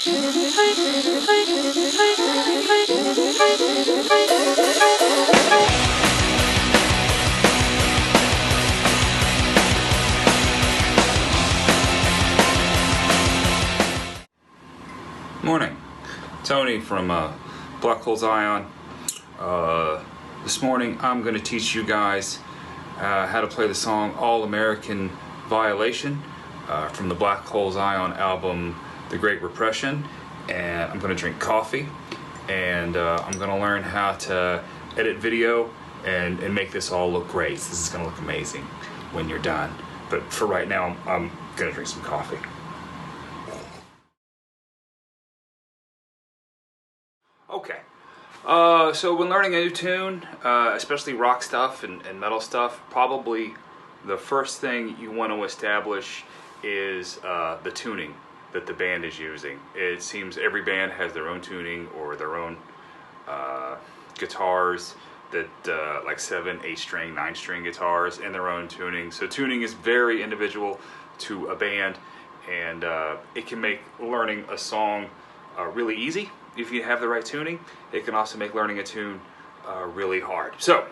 Morning, Tony from Black Hole Zion. This morning I'm going to teach you guys how to play the song All American Violation from the Black Hole Zion album The Great Repression. And I'm going to drink coffee, and I'm going to learn how to edit video and make this all look great. This is going to look amazing when you're done. But for right now, I'm going to drink some coffee. Okay, so when learning a new tune, especially rock stuff and metal stuff, probably the first thing you want to establish is the tuning that the band is using. It seems every band has their own tuning or their own guitars that like 7, 8-string, 9-string guitars and their own tuning. So tuning is very individual to a band, and it can make learning a song really easy if you have the right tuning. It can also make learning a tune really hard. So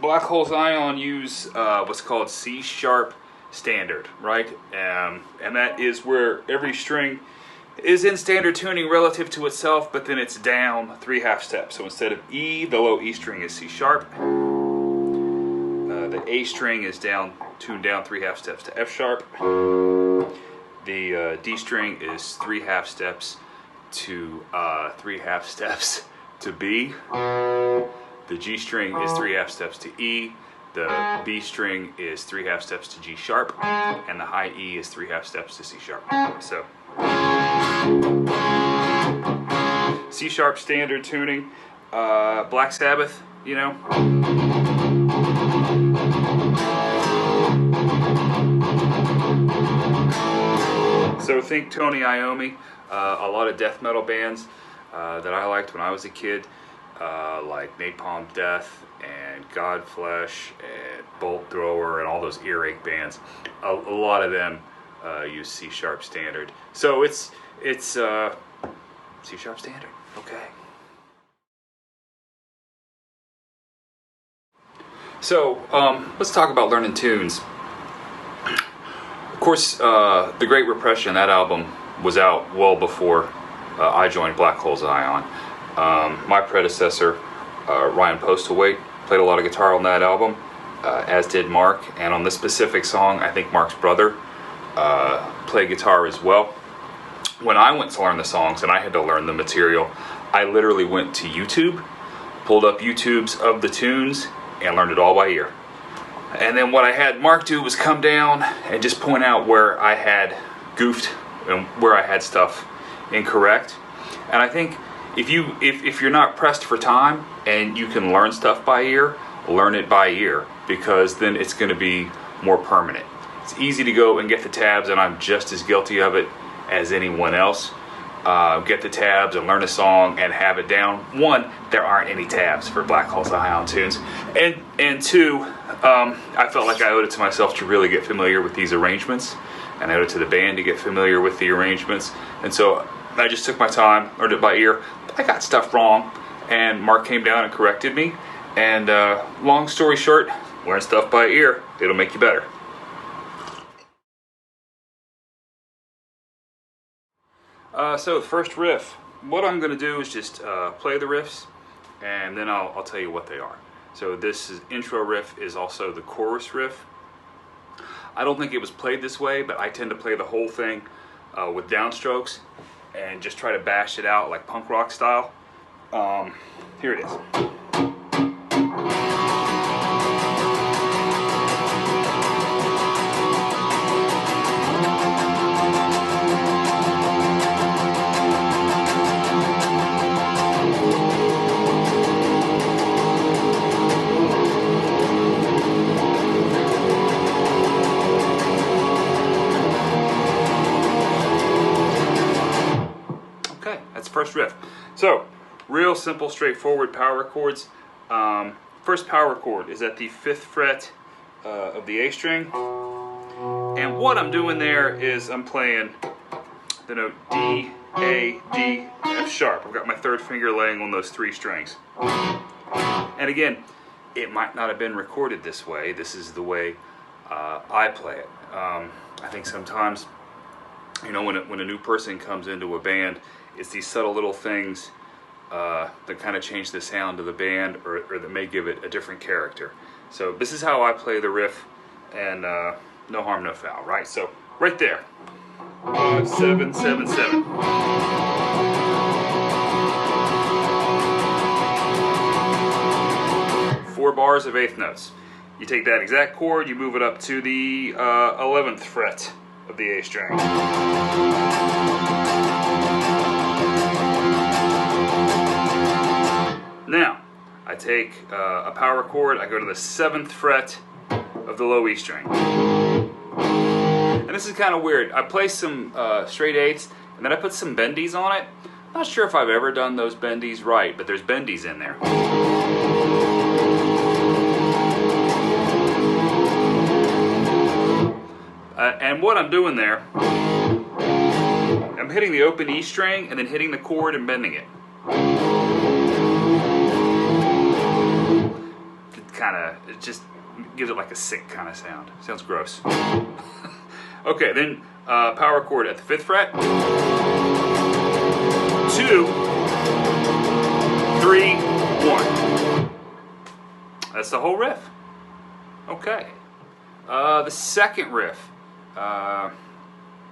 Black Hole Zion use what's called C# standard, right? And that is where every string is in standard tuning relative to itself, but then it's down 3/2 steps. So instead of E, the low E string is C#. The A string is tuned down 3/2 steps to F#. The D string is 3/2 steps to 3/2 steps to B. The G string is 3/2 steps to E. The B string is 3/2 steps to G#, and the high E is 3/2 steps to C#. So C# standard tuning, Black Sabbath, you know. So think Tony Iommi, a lot of death metal bands that I liked when I was a kid, like Napalm Death and Godflesh and Bolt Thrower and all those earache bands. A lot of them use C# standard. So it's C# standard. Okay. So let's talk about learning tunes. Of course, The Great Repression, that album was out well before I joined Black Hole Zion. My predecessor, Ryan Postlewaite, played a lot of guitar on that album, as did Mark. And on this specific song, I think Mark's brother played guitar as well. When I went to learn the songs and I had to learn the material, I literally went to YouTube, pulled up YouTubes of the tunes, and learned it all by ear. And then what I had Mark do was come down and just point out where I had goofed and where I had stuff incorrect. And I think if you're not pressed for time and you can learn stuff by ear, learn it by ear, because then it's going to be more permanent. It's easy to go and get the tabs, and I'm just as guilty of it as anyone else. Get the tabs and learn a song and have it down. One, there aren't any tabs for Black Hole Zion tunes, and two, I felt like I owed it to myself to really get familiar with these arrangements, and I owed it to the band to get familiar with the arrangements. And so I just took my time, learned it by ear. I got stuff wrong, and Mark came down and corrected me. And long story short, learn stuff by ear. It'll make you better. So the first riff, what I'm going to do is just play the riffs, and then I'll tell you what they are. So this intro riff is also the chorus riff. I don't think it was played this way, but I tend to play the whole thing with downstrokes and just try to bash it out like punk rock style. Here it is. That's the first riff. So, real simple, straightforward power chords. First power chord is at the 5th fret of the A string. And what I'm doing there is I'm playing the note D, A, D, F sharp. I've got my third finger laying on those 3 strings. And again, it might not have been recorded this way. This is the way I play it. I think sometimes, you know, when a new person comes into a band, it's these subtle little things that kind of change the sound of the band, or that may give it a different character. So this is how I play the riff, and no harm, no foul, right? So right there, 5, 7, 7, 7. 4 bars of 8th notes. You take that exact chord, you move it up to the 11th fret of the A string. Now, I take a power chord, I go to the 7th fret of the low E string. And this is kind of weird. I play some straight 8s, and then I put some bendies on it. I'm not sure if I've ever done those bendies right, but there's bendies in there. And what I'm doing there, I'm hitting the open E string and then hitting the chord and bending it. It just gives it like a sick kind of sound. Sounds gross. Okay, then power chord at the 5th fret. 2, 3, 1. That's the whole riff. Okay. The second riff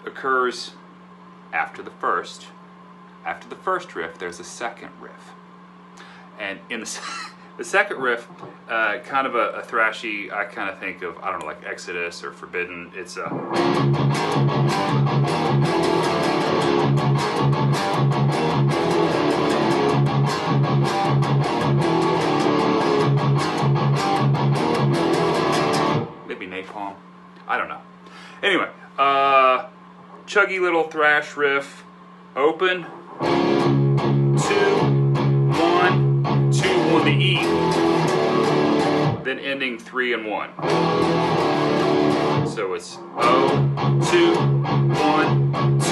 occurs after the first. After the first riff, there's a second riff. And in the second riff, kind of a thrashy, I kind of think of, I don't know, like Exodus or Forbidden. It's a... maybe Napalm. I don't know. Anyway, chuggy little thrash riff. Open. 2, 1, 2 on the E. Then ending 3 and 1. So it's 0, 2, 1, 2.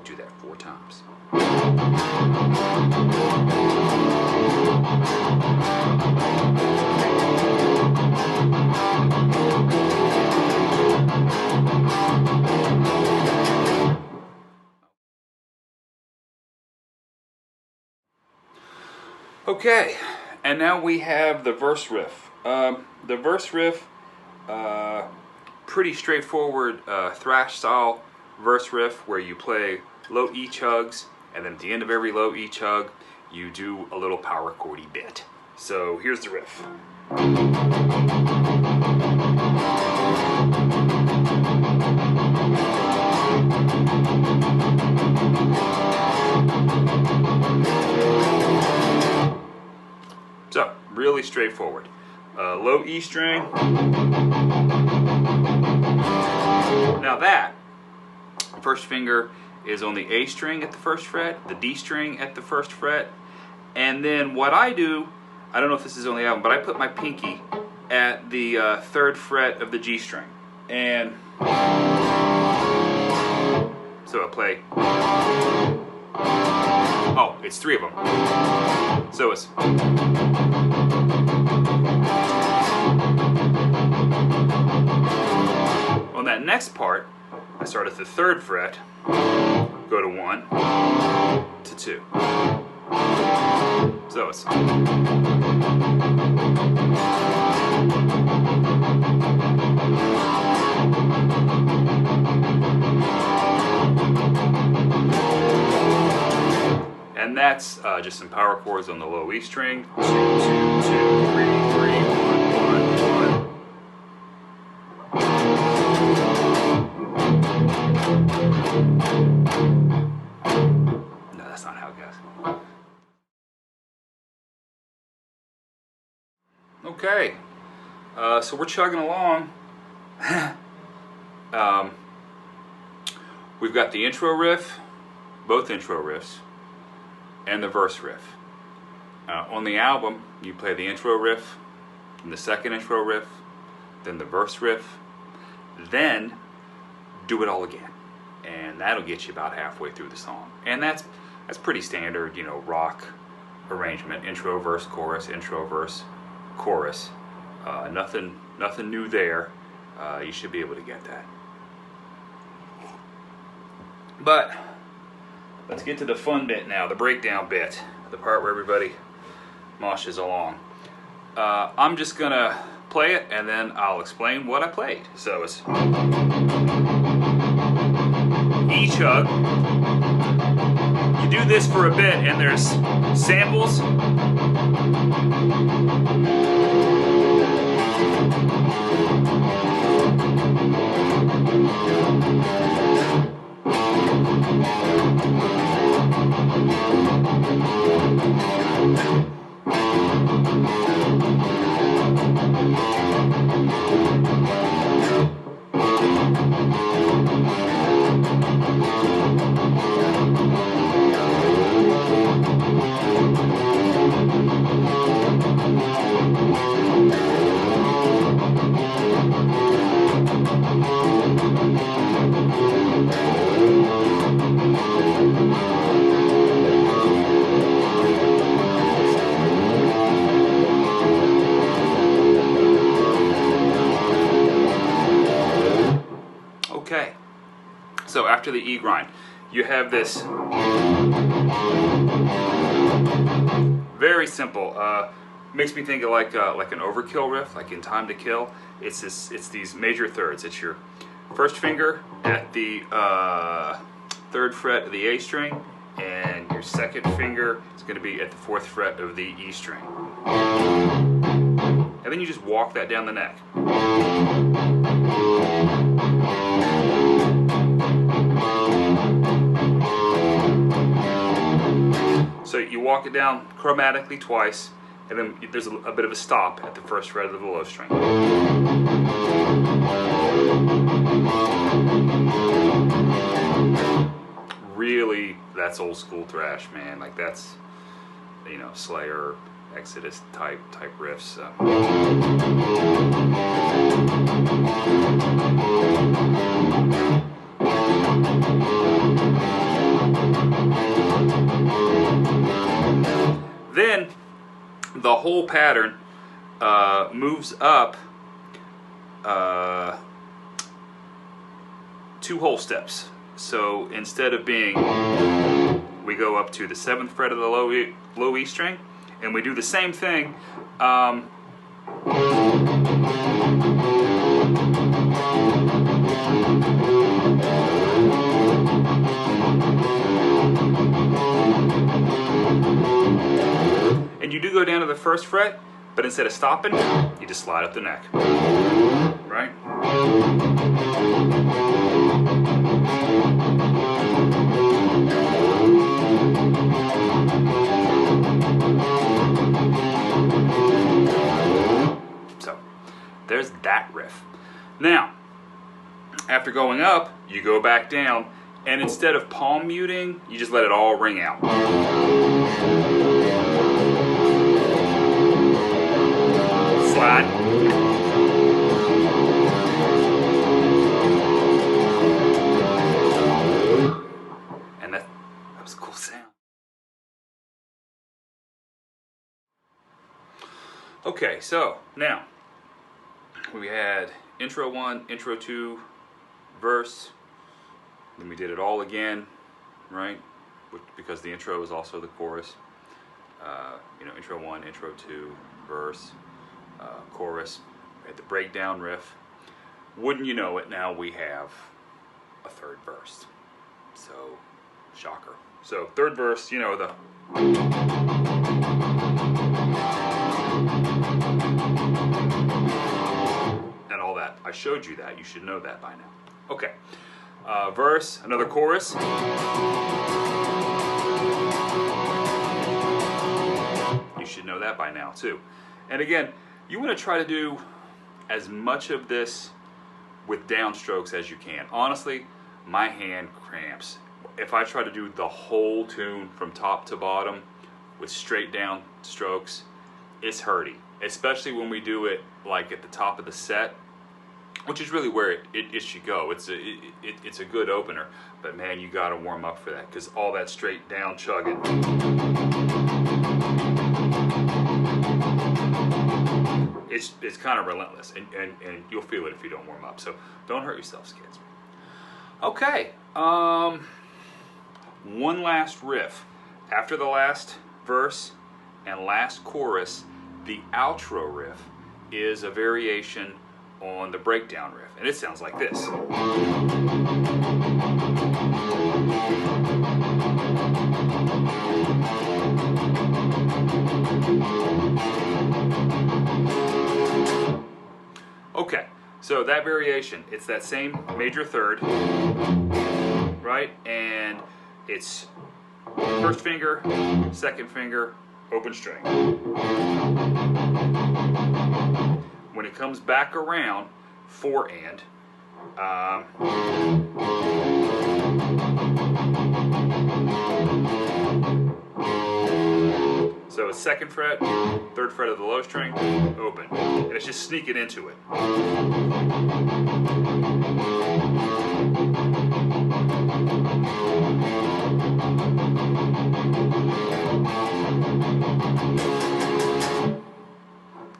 Do that 4 times. Okay, and now we have the verse riff. The verse riff, pretty straightforward thrash style verse riff where you play low E chugs, and then at the end of every low E chug, you do a little power chordy bit. So here's the riff. So, really straightforward. Low E string. Now that first finger is on the A string at the 1st fret, the D string at the 1st fret, and then what I do, I don't know if this is on the album, but I put my pinky at the 3rd fret of the G string. And so I play. Oh, it's 3 of them. So it's. On that next part, I start at the 3rd fret, go to 1, to 2. So it's. And that's just some power chords on the low E string. 2, 2, 2, 3, 3, 1, 1, 1. No, that's not how it goes. Okay, so we're chugging along. We've got the intro riff, both intro riffs, and the verse riff. On the album, you play the intro riff, then the second intro riff, then the verse riff, then do it all again. and that'll get you about halfway through the song. And that's pretty standard, you know, rock arrangement: intro, verse, chorus, intro, verse, chorus. Nothing new there. You should be able to get that. But let's get to the fun bit now, the breakdown bit, the part where everybody moshes along. I'm just gonna play it and then I'll explain what I played. So it's E chug. You do this for a bit and there's samples. Okay, so after the E grind, you have this very simple. Makes me think of like an overkill riff, like in Time to Kill. It's these major thirds. It's your first finger at the 3rd fret of the A string, and your second finger is going to be at the 4th fret of the E string, and then you just walk that down the neck. So you walk it down chromatically twice, and then there's a bit of a stop at the 1st fret of the low string. Really, that's old school thrash, man. Like that's, you know, Slayer, Exodus type riffs. Then the whole pattern moves up 2 whole steps. So instead of being, we go up to the 7th fret of the low E string, and we do the same thing. And you do go down to the 1st fret, but instead of stopping, you just slide up the neck. Right? So, there's that riff. Now, after going up, you go back down, and instead of palm muting, you just let it all ring out. Slide. And that was a cool sound. Okay, so now we had intro 1, intro 2, verse. Then we did it all again, right? Because the intro is also the chorus. You know, intro 1, intro 2, verse, chorus. We had the breakdown riff. Wouldn't you know it, now we have a 3rd verse. So, shocker. So, 3rd verse, you know, the... and all that. I showed you that. You should know that by now. Okay. Verse, another chorus. You should know that by now too. And again, you want to try to do as much of this with downstrokes as you can. Honestly, my hand cramps. If I try to do the whole tune from top to bottom with straight down strokes, it's hurty. Especially when we do it like at the top of the set. which is really where it should go. It's a good opener, but man, you got to warm up for that, because all that straight down chugging. It's kind of relentless, and you'll feel it if you don't warm up. So don't hurt yourselves, kids. Okay, one last riff. After the last verse and last chorus, the outro riff is a variation on the breakdown riff, and it sounds like this. Okay, so that variation, it's that same major third, right? And it's first finger, second finger, open string. When it comes back around, 4 and. So it's second fret, third fret of the low string, open. And it's just sneaking into it.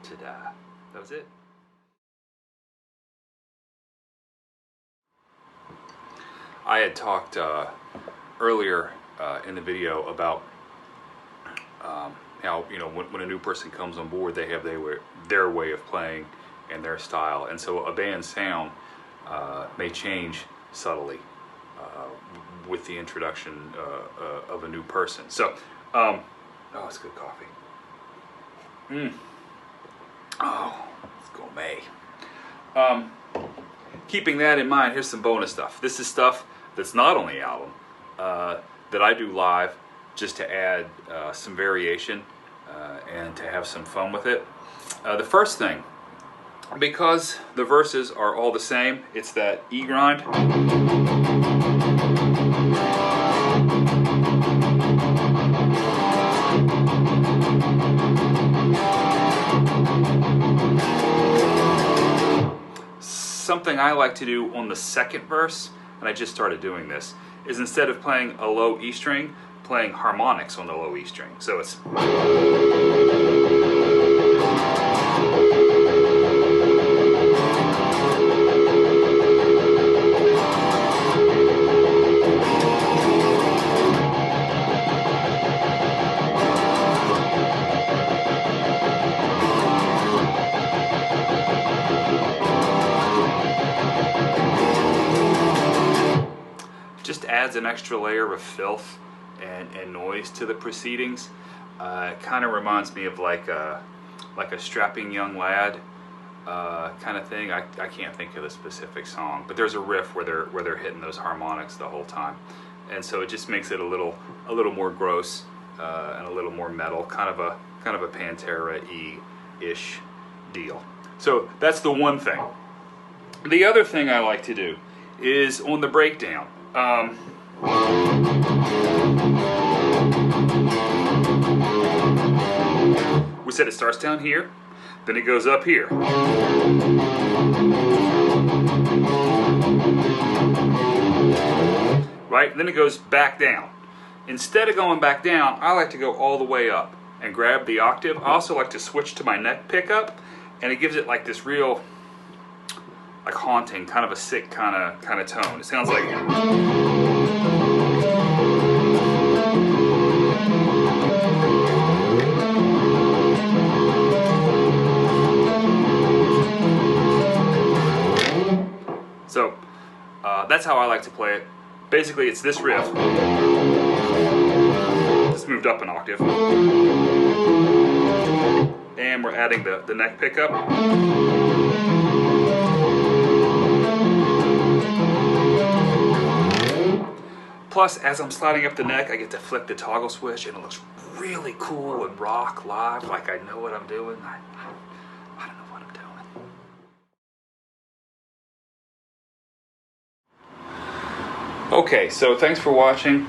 Ta-da. That was it. I had talked earlier in the video about how, you know, when a new person comes on board, they have their way of playing and their style, and so a band's sound may change subtly with the introduction of a new person. So, oh, it's good coffee. Oh, it's gourmet. Keeping that in mind, here's some bonus stuff. This is stuff that's not on the album that I do live, just to add some variation and to have some fun with it. The first thing, because the verses are all the same, it's that E grind. Something I like to do on the second verse, and I just started doing this, is instead of playing a low E string, playing harmonics on the low E string. So it's just adds an extra layer of filth and noise to the proceedings. It kind of reminds me of like a strapping young lad kind of thing. I can't think of the specific song, but there's a riff where they're hitting those harmonics the whole time, and so it just makes it a little more gross and a little more metal, kind of a Pantera-y-ish deal. So that's the one thing. The other thing I like to do is on the breakdown. We said it starts down here, then it goes up here. Right? Then it goes back down. Instead of going back down, I like to go all the way up and grab the octave. I also like to switch to my neck pickup, and it gives it like this real, like haunting, kind of a sick kind of tone. It sounds like so. That's how I like to play it. Basically, it's this riff. Just moved up an octave, and we're adding the neck pickup. Plus, as I'm sliding up the neck, I get to flip the toggle switch, and it looks really cool and rock live, like I know what I'm doing. I don't know what I'm doing. Okay, so thanks for watching.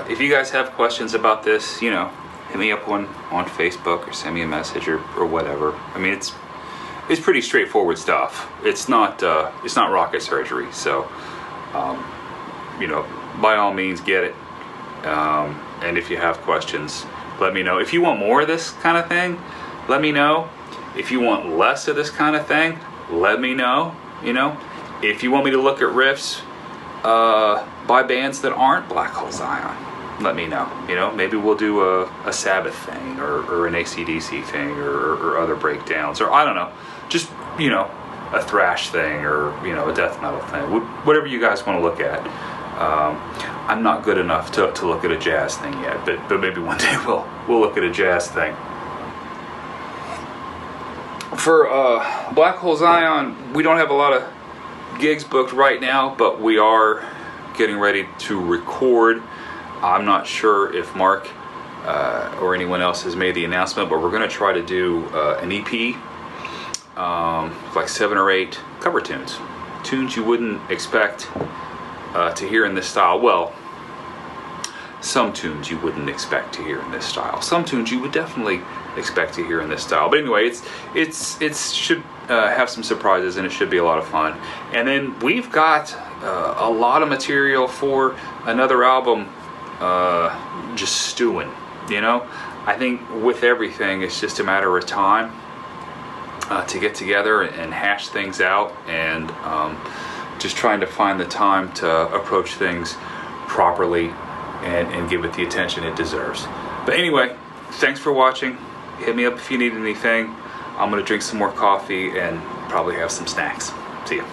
If you guys have questions about this, you know, hit me up on Facebook or send me a message or whatever. I mean, it's pretty straightforward stuff. It's not rocket surgery. So, you know, by all means, get it. And if you have questions, let me know. If you want more of this kind of thing, let me know. If you want less of this kind of thing, let me know. You know, if you want me to look at riffs by bands that aren't Black Hole Zion, let me know. You know, maybe we'll do a Sabbath thing or an AC/DC thing or other breakdowns, or I don't know, just, you know, a thrash thing or, you know, a death metal thing, whatever you guys want to look at. I'm not good enough to look at a jazz thing yet, but maybe one day we'll look at a jazz thing. For Black Hole Zion, we don't have a lot of gigs booked right now, but we are getting ready to record. I'm not sure if Mark or anyone else has made the announcement, but we're going to try to do an EP, like 7 or 8 cover tunes you wouldn't expect to hear in this style. Well, some tunes you wouldn't expect to hear in this style. Some tunes you would definitely expect to hear in this style. But anyway, it should have some surprises, and it should be a lot of fun. And then we've got a lot of material for another album, just stewing. You know, I think with everything, it's just a matter of time to get together and hash things out, and just trying to find the time to approach things properly and give it the attention it deserves. But anyway, thanks for watching. Hit me up if you need anything. I'm going to drink some more coffee and probably have some snacks. See ya.